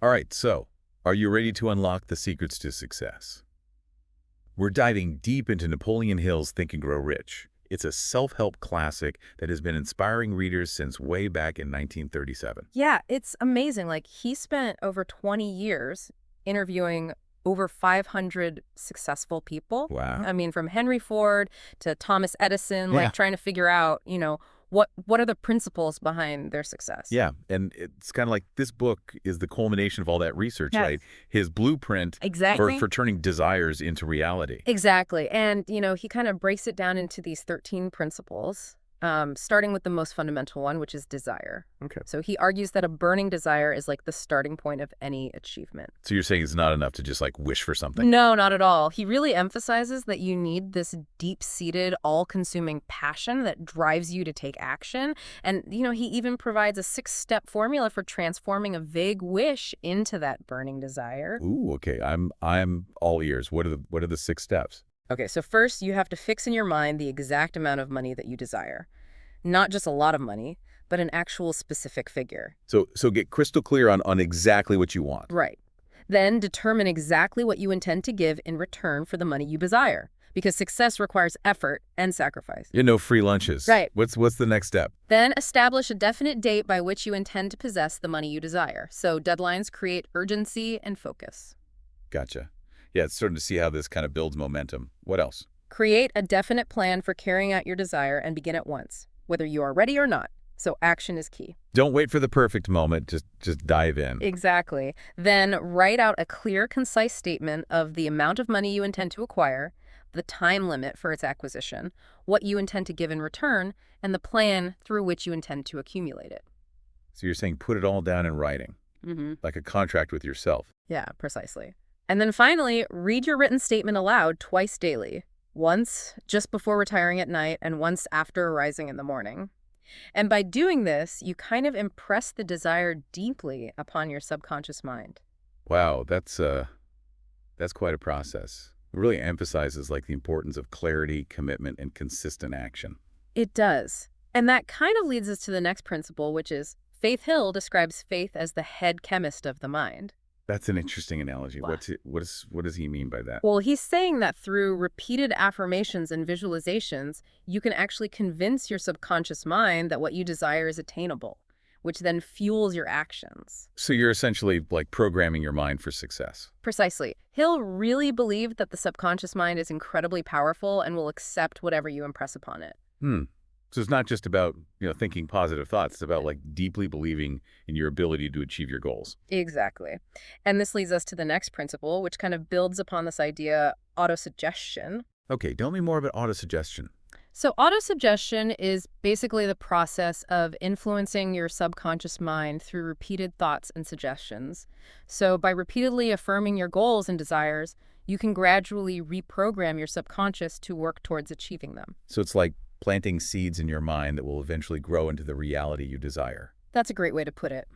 All right, so are you ready to unlock the secrets to success? We're diving deep into Napoleon Hill's Think and Grow Rich. It's a self-help classic that has been inspiring readers since way back in 1937. Yeah, it's amazing. Like, he spent over 20 years interviewing over 500 successful people. Wow. I mean, from Henry Ford to Thomas Edison, Yeah. like trying to figure out, what are the principles behind their success? Yeah, and it's kind of like this book is the culmination of all that research, Yes. right? His blueprint for, Exactly. for turning desires into reality. Exactly. And, he kind of breaks it down into these 13 principles, starting with the most fundamental one, which is desire. Okay. So he argues that a burning desire is like the starting point of any achievement. So you're saying it's not enough to just like wish for something? No, not at all. He really emphasizes that you need this deep-seated, all-consuming passion that drives you to take action. And, he even provides a 6-step formula for transforming a vague wish into that burning desire. Ooh, okay. I'm all ears. What are the 6 steps? Okay, so first you have to fix in your mind the exact amount of money that you desire. Not just a lot of money, but an actual specific figure. So get crystal clear on exactly what you want. Right. Then determine exactly what you intend to give in return for the money you desire, because success requires effort and sacrifice. No free lunches. Right. What's the next step? Then establish a definite date by which you intend to possess the money you desire. So deadlines create urgency and focus. Gotcha. Yeah, it's starting to see how this kind of builds momentum. What else? Create a definite plan for carrying out your desire and begin at once, whether you are ready or not. So action is key. Don't wait for the perfect moment. Just dive in. Exactly. Then write out a clear, concise statement of the amount of money you intend to acquire, the time limit for its acquisition, what you intend to give in return, and the plan through which you intend to accumulate it. So you're saying put it all down in writing, like a contract with yourself. Yeah, precisely. And then finally, read your written statement aloud twice daily. Once just before retiring at night and once after arising in the morning. And by doing this, you kind of impress the desire deeply upon your subconscious mind. Wow, that's quite a process. It really emphasizes like the importance of clarity, commitment, and consistent action. It does. And that kind of leads us to the next principle, which is Faith Hill describes faith as the head chemist of the mind. That's an interesting analogy. Wow. What does he mean by that? Well, he's saying that through repeated affirmations and visualizations, you can actually convince your subconscious mind that what you desire is attainable, which then fuels your actions. So you're essentially like programming your mind for success. Precisely. Hill really believed that the subconscious mind is incredibly powerful and will accept whatever you impress upon it. So it's not just about, thinking positive thoughts. It's about like deeply believing in your ability to achieve your goals. Exactly. And this leads us to the next principle, which kind of builds upon this idea, autosuggestion. Okay, tell me more about autosuggestion. So autosuggestion is basically the process of influencing your subconscious mind through repeated thoughts and suggestions. So by repeatedly affirming your goals and desires, you can gradually reprogram your subconscious to work towards achieving them. So it's like planting seeds in your mind that will eventually grow into the reality you desire. That's a great way to put it.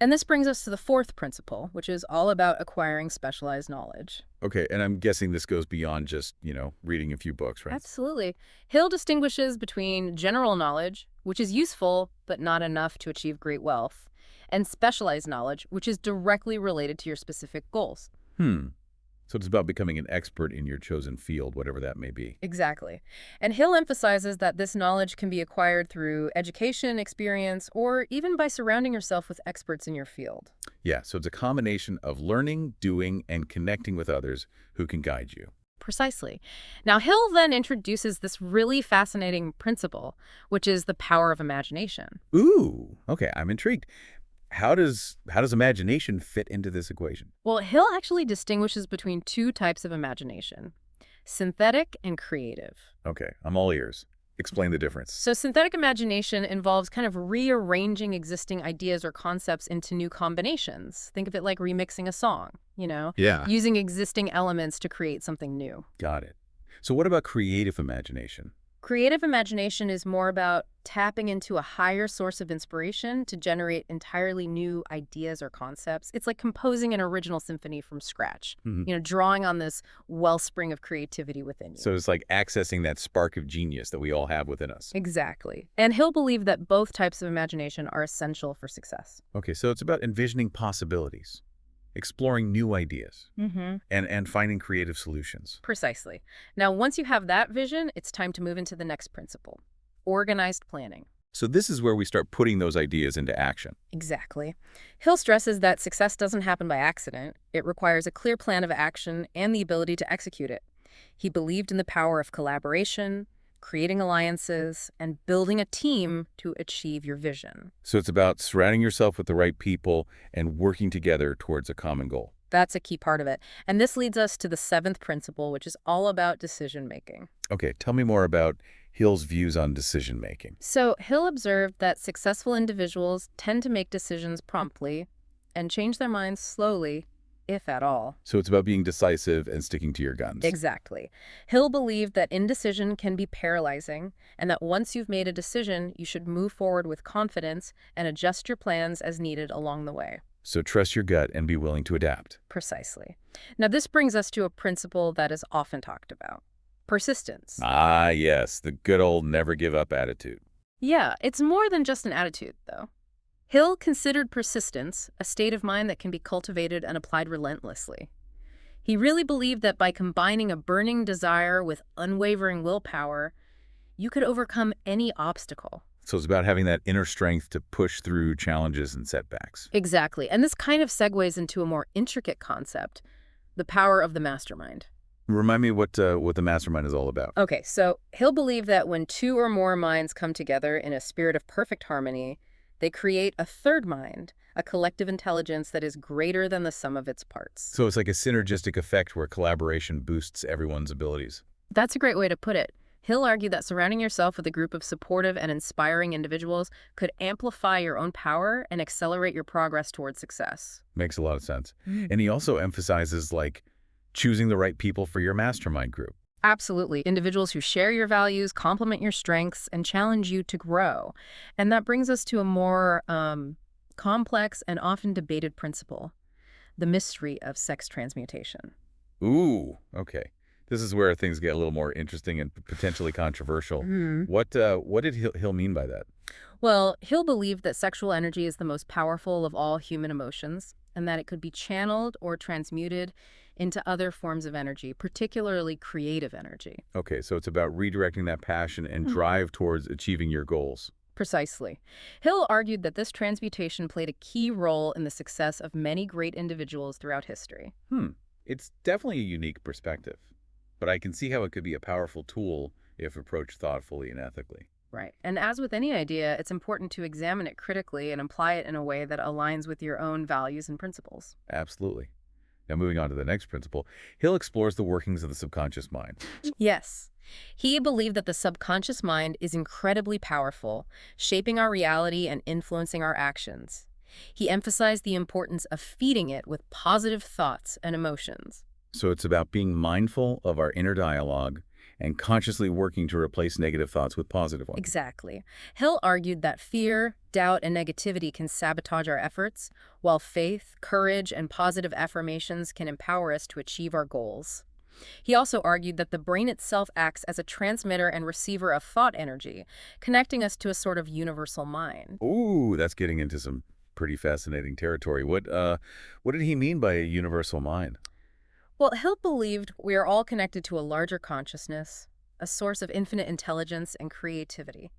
And this brings us to the fourth principle, which is all about acquiring specialized knowledge. Okay, and I'm guessing this goes beyond just, reading a few books, right? Absolutely. Hill distinguishes between general knowledge, which is useful but not enough to achieve great wealth, and specialized knowledge, which is directly related to your specific goals. So it's about becoming an expert in your chosen field, whatever that may be. Exactly. And Hill emphasizes that this knowledge can be acquired through education, experience, or even by surrounding yourself with experts in your field. Yeah, so it's a combination of learning, doing, and connecting with others who can guide you. Precisely. Now, Hill then introduces this really fascinating principle, which is the power of imagination. Ooh, okay, I'm intrigued. How does imagination fit into this equation? Well, Hill actually distinguishes between two types of imagination, synthetic and creative. Okay, I'm all ears. Explain the difference. So synthetic imagination involves kind of rearranging existing ideas or concepts into new combinations. Think of it like remixing a song, Yeah. using existing elements to create something new. Got it. So what about creative imagination? Creative imagination is more about tapping into a higher source of inspiration to generate entirely new ideas or concepts. It's like composing an original symphony from scratch, drawing on this wellspring of creativity within you. So it's like accessing that spark of genius that we all have within us. Exactly. And Hill believed that both types of imagination are essential for success. Okay, so it's about envisioning possibilities. exploring new ideas, Mm-hmm. and finding creative solutions. Precisely. Now, once you have that vision, it's time to move into the next principle, organized planning. So this is where we start putting those ideas into action. Exactly. Hill stresses that success doesn't happen by accident. It requires a clear plan of action and the ability to execute it. He believed in the power of collaboration, creating alliances, and building a team to achieve your vision. So it's about surrounding yourself with the right people and working together towards a common goal. That's a key part of it. And this leads us to the seventh principle, which is all about decision making. Okay, tell me more about Hill's views on decision making. So, Hill observed that successful individuals tend to make decisions promptly and change their minds slowly, if at all. So it's about being decisive and sticking to your guns. Exactly. Hill believed that indecision can be paralyzing, and that once you've made a decision, you should move forward with confidence and adjust your plans as needed along the way. So trust your gut and be willing to adapt. Precisely. Now, this brings us to a principle that is often talked about: persistence. Ah, yes, the good old never give up attitude. Yeah, it's more than just an attitude, though. Hill considered persistence a state of mind that can be cultivated and applied relentlessly. He really believed that by combining a burning desire with unwavering willpower, you could overcome any obstacle. So it's about having that inner strength to push through challenges and setbacks. Exactly. And this kind of segues into a more intricate concept: the power of the mastermind. Remind me what the mastermind is all about. Okay, so Hill believed that when two or more minds come together in a spirit of perfect harmony, they create a third mind, a collective intelligence that is greater than the sum of its parts. So it's like a synergistic effect where collaboration boosts everyone's abilities. That's a great way to put it. Hill argued that surrounding yourself with a group of supportive and inspiring individuals could amplify your own power and accelerate your progress towards success. Makes a lot of sense. And he also emphasizes choosing the right people for your mastermind group. Absolutely. Individuals who share your values, complement your strengths, and challenge you to grow. And that brings us to a more complex and often debated principle: the mystery of sex transmutation. Ooh, okay. This is where things get a little more interesting and potentially controversial. What did Hill mean by that? Well, Hill believed that sexual energy is the most powerful of all human emotions, and that it could be channeled or transmuted into other forms of energy, particularly creative energy. Okay, so it's about redirecting that passion and drive towards achieving your goals. Precisely. Hill argued that this transmutation played a key role in the success of many great individuals throughout history. It's definitely a unique perspective, but I can see how it could be a powerful tool if approached thoughtfully and ethically. Right. And as with any idea, it's important to examine it critically and apply it in a way that aligns with your own values and principles. Absolutely. Now, moving on to the next principle, Hill explores the workings of the subconscious mind. Yes. He believed that the subconscious mind is incredibly powerful, shaping our reality and influencing our actions. He emphasized the importance of feeding it with positive thoughts and emotions. So it's about being mindful of our inner dialogue and consciously working to replace negative thoughts with positive ones. Exactly. Hill argued that fear, doubt, and negativity can sabotage our efforts, while faith, courage, and positive affirmations can empower us to achieve our goals. He also argued that the brain itself acts as a transmitter and receiver of thought energy, connecting us to a sort of universal mind. Ooh, that's getting into some pretty fascinating territory. What did he mean by a universal mind? Well, Hill believed we are all connected to a larger consciousness, a source of infinite intelligence and creativity.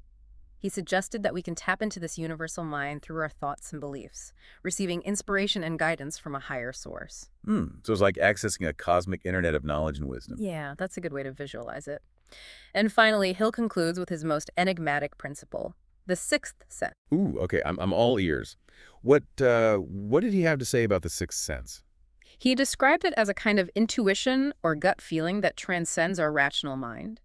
He suggested that we can tap into this universal mind through our thoughts and beliefs, receiving inspiration and guidance from a higher source. So it's like accessing a cosmic internet of knowledge and wisdom. Yeah, that's a good way to visualize it. And finally, Hill concludes with his most enigmatic principle: the sixth sense. Ooh, okay, I'm all ears. What did he have to say about the sixth sense? He described it as a kind of intuition or gut feeling that transcends our rational mind.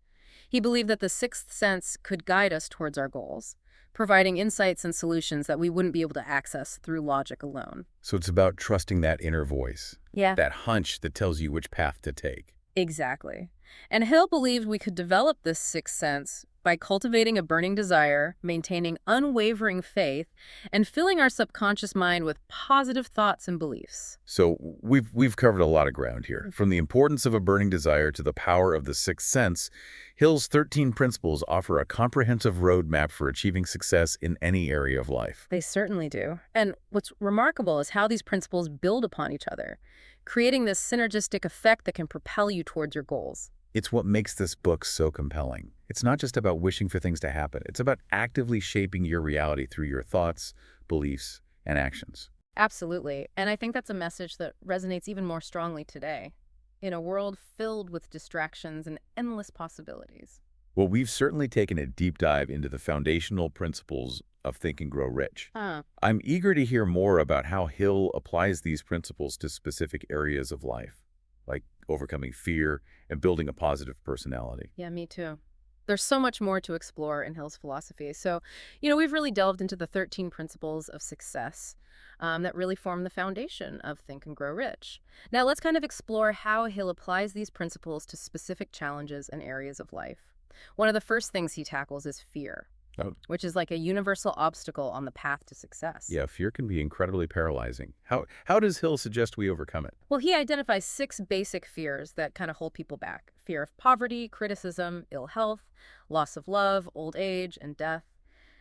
He believed that the sixth sense could guide us towards our goals, providing insights and solutions that we wouldn't be able to access through logic alone. So it's about trusting that inner voice, Yeah. that hunch that tells you which path to take. Exactly. And Hill believed we could develop this sixth sense By cultivating a burning desire, maintaining unwavering faith, and filling our subconscious mind with positive thoughts and beliefs. So we've covered a lot of ground here. From the importance of a burning desire to the power of the sixth sense, Hill's 13 principles offer a comprehensive roadmap for achieving success in any area of life. They certainly do. And what's remarkable is how these principles build upon each other, creating this synergistic effect that can propel you towards your goals. It's what makes this book so compelling. It's not just about wishing for things to happen. It's about actively shaping your reality through your thoughts, beliefs, and actions. Absolutely. And I think that's a message that resonates even more strongly today, in a world filled with distractions and endless possibilities. Well, we've certainly taken a deep dive into the foundational principles of Think and Grow Rich. I'm eager to hear more about how Hill applies these principles to specific areas of life, like overcoming fear and building a positive personality. Yeah, me too. There's so much more to explore in Hill's philosophy. So, we've really delved into the 13 principles of success that really form the foundation of Think and Grow Rich. Now, let's kind of explore how Hill applies these principles to specific challenges and areas of life. One of the first things he tackles is fear, Oh, which is like a universal obstacle on the path to success. yeah, fear can be incredibly paralyzing. How does Hill suggest we overcome it? Well, he identifies 6 basic fears that kind of hold people back: fear of poverty, criticism, ill health, loss of love, old age, and death.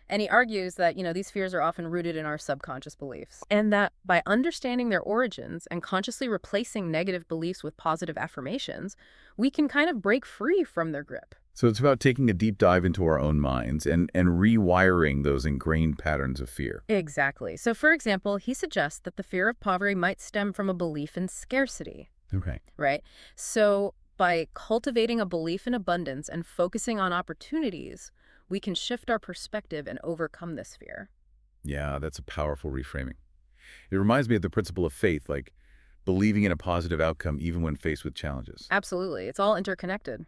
And he argues that, these fears are often rooted in our subconscious beliefs, and that by understanding their origins and consciously replacing negative beliefs with positive affirmations, we can kind of break free from their grip. So it's about taking a deep dive into our own minds and rewiring those ingrained patterns of fear. Exactly. So, for example, he suggests that the fear of poverty might stem from a belief in scarcity, Okay. right? So, by cultivating a belief in abundance and focusing on opportunities, we can shift our perspective and overcome this fear. Yeah, that's a powerful reframing. It reminds me of the principle of faith, like believing in a positive outcome even when faced with challenges. Absolutely. It's all interconnected.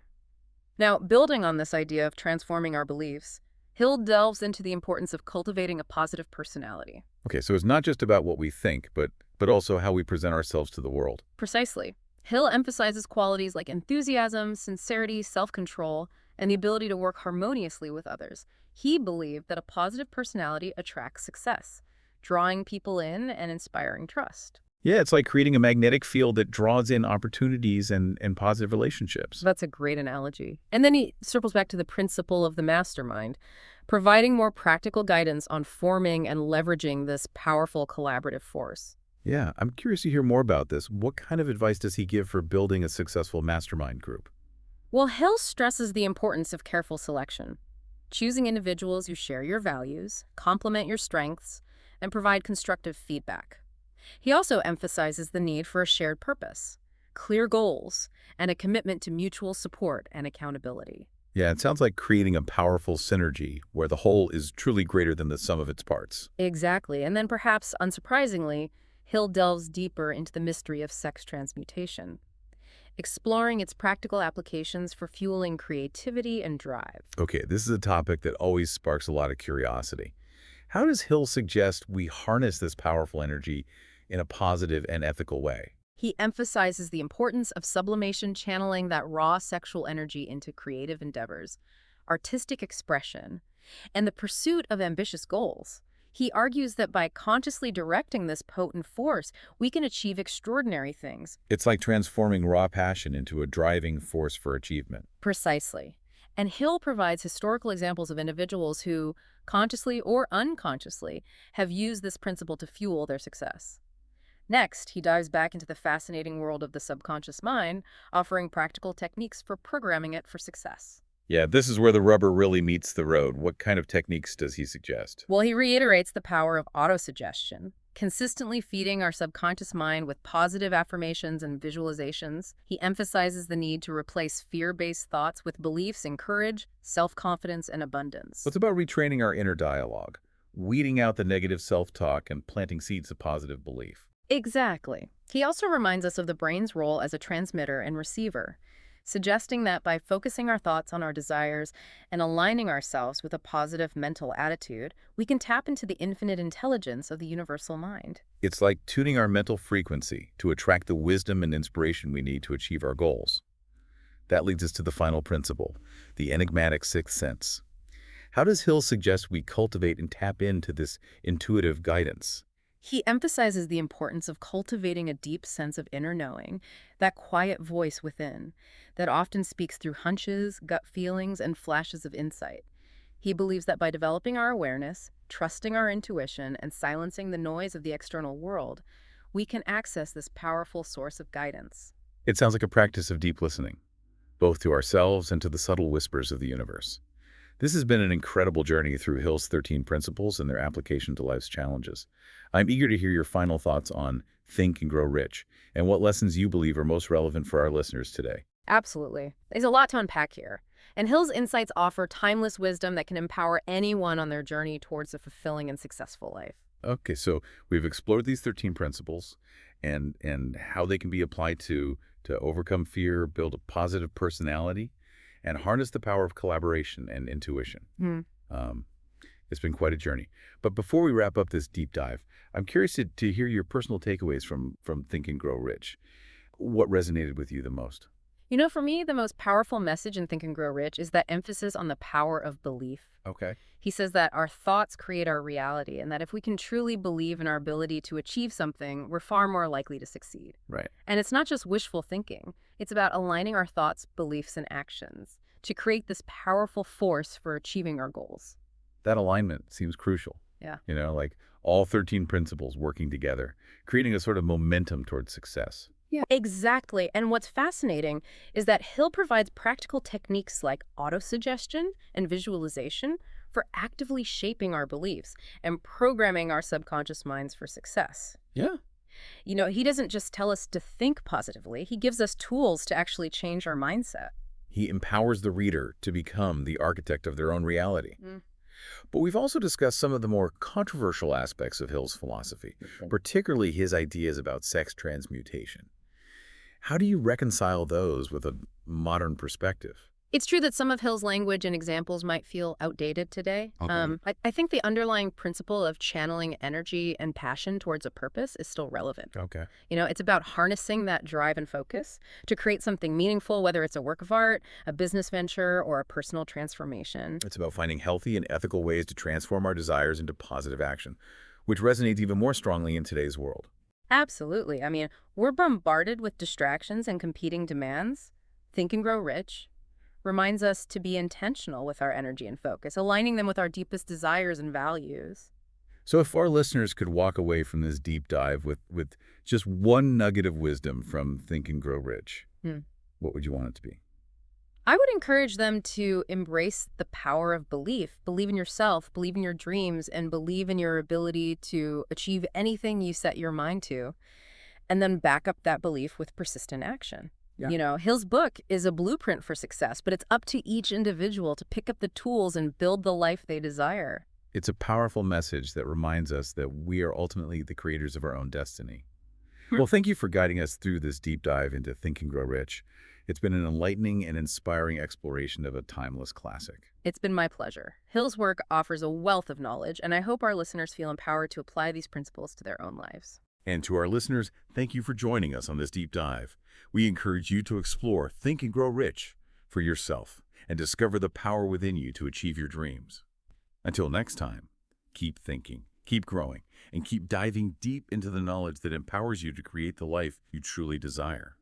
Now, building on this idea of transforming our beliefs, Hill delves into the importance of cultivating a positive personality. Okay, so it's not just about what we think, but also how we present ourselves to the world. Precisely. Hill emphasizes qualities like enthusiasm, sincerity, self-control, and the ability to work harmoniously with others. He believed that a positive personality attracts success, drawing people in and inspiring trust. Yeah, it's like creating a magnetic field that draws in opportunities and positive relationships. That's a great analogy. And then he circles back to the principle of the mastermind, providing more practical guidance on forming and leveraging this powerful collaborative force. Yeah, I'm curious to hear more about this. What kind of advice does he give for building a successful mastermind group? Well, Hill stresses the importance of careful selection, choosing individuals who share your values, complement your strengths, and provide constructive feedback. He also emphasizes the need for a shared purpose, clear goals, and a commitment to mutual support and accountability. Yeah, it sounds like creating a powerful synergy where the whole is truly greater than the sum of its parts. Exactly. And then perhaps unsurprisingly, Hill delves deeper into the mystery of sex transmutation, exploring its practical applications for fueling creativity and drive. Okay, this is a topic that always sparks a lot of curiosity. How does Hill suggest we harness this powerful energy in a positive and ethical way? He emphasizes the importance of sublimation, channeling that raw sexual energy into creative endeavors, artistic expression, and the pursuit of ambitious goals. He argues that by consciously directing this potent force, we can achieve extraordinary things. It's like transforming raw passion into a driving force for achievement. Precisely. And Hill provides historical examples of individuals who, consciously or unconsciously, have used this principle to fuel their success. Next, he dives back into the fascinating world of the subconscious mind, offering practical techniques for programming it for success. Yeah, this is where the rubber really meets the road. What kind of techniques does he suggest? Well, he reiterates the power of autosuggestion, consistently feeding our subconscious mind with positive affirmations and visualizations. He emphasizes the need to replace fear-based thoughts with beliefs in courage, self-confidence, and abundance. It's about retraining our inner dialogue, weeding out the negative self-talk and planting seeds of positive belief. Exactly. He also reminds us of the brain's role as a transmitter and receiver, suggesting that by focusing our thoughts on our desires and aligning ourselves with a positive mental attitude, we can tap into the infinite intelligence of the universal mind. It's like tuning our mental frequency to attract the wisdom and inspiration we need to achieve our goals. That leads us to the final principle, the enigmatic sixth sense. How does Hill suggest we cultivate and tap into this intuitive guidance? He emphasizes the importance of cultivating a deep sense of inner knowing, that quiet voice within, that often speaks through hunches, gut feelings, and flashes of insight. He believes that by developing our awareness, trusting our intuition, and silencing the noise of the external world, we can access this powerful source of guidance. It sounds like a practice of deep listening, both to ourselves and to the subtle whispers of the universe. This has been an incredible journey through Hill's 13 principles and their application to life's challenges. I'm eager to hear your final thoughts on Think and Grow Rich and what lessons you believe are most relevant for our listeners today. Absolutely. There's a lot to unpack here. And Hill's insights offer timeless wisdom that can empower anyone on their journey towards a fulfilling and successful life. Okay, so we've explored these 13 principles and how they can be applied to overcome fear, build a positive personality, and harness the power of collaboration and intuition. Hmm. Um, it's been quite a journey. But before we wrap up this deep dive, I'm curious to hear your personal takeaways from Think and Grow Rich. What resonated with you the most? You know, for me, the most powerful message in Think and Grow Rich is that emphasis on the power of belief. Okay. He says that our thoughts create our reality, and that if we can truly believe in our ability to achieve something, we're far more likely to succeed. Right. And it's not just wishful thinking. It's about aligning our thoughts, beliefs, and actions to create this powerful force for achieving our goals. That alignment seems crucial. Yeah. You know, like all 13 principles working together, creating a sort of momentum towards success. Yeah, exactly. And what's fascinating is that Hill provides practical techniques like autosuggestion and visualization for actively shaping our beliefs and programming our subconscious minds for success. Yeah. You know, he doesn't just tell us to think positively, he gives us tools to actually change our mindset. He empowers the reader to become the architect of their own reality. But we've also discussed some of the more controversial aspects of Hill's philosophy, particularly his ideas about sex transmutation. How do you reconcile those with a modern perspective? It's true that some of Hill's language and examples might feel outdated today. I think the underlying principle of channeling energy and passion towards a purpose is still relevant. Okay. You know, it's about harnessing that drive and focus to create something meaningful, whether it's a work of art, a business venture, or a personal transformation. It's about finding healthy and ethical ways to transform our desires into positive action, which resonates even more strongly in today's world. Absolutely. I mean, we're bombarded with distractions and competing demands. Think and Grow Rich reminds us to be intentional with our energy and focus, aligning them with our deepest desires and values. So if our listeners could walk away from this deep dive with just one nugget of wisdom from Think and Grow Rich, what would you want it to be? I would encourage them to embrace the power of belief. Believe in yourself, believe in your dreams, and believe in your ability to achieve anything you set your mind to. And then back up that belief with persistent action. Yeah. You know, Hill's book is a blueprint for success, but it's up to each individual to pick up the tools and build the life they desire. It's a powerful message that reminds us that we are ultimately the creators of our own destiny. Well, thank you for guiding us through this deep dive into Think and Grow Rich. It's been an enlightening and inspiring exploration of a timeless classic. It's been my pleasure. Hill's work offers a wealth of knowledge, and I hope our listeners feel empowered to apply these principles to their own lives. And to our listeners, thank you for joining us on this deep dive. We encourage you to explore Think and Grow Rich for yourself and discover the power within you to achieve your dreams. Until next time, keep thinking, keep growing, and keep diving deep into the knowledge that empowers you to create the life you truly desire.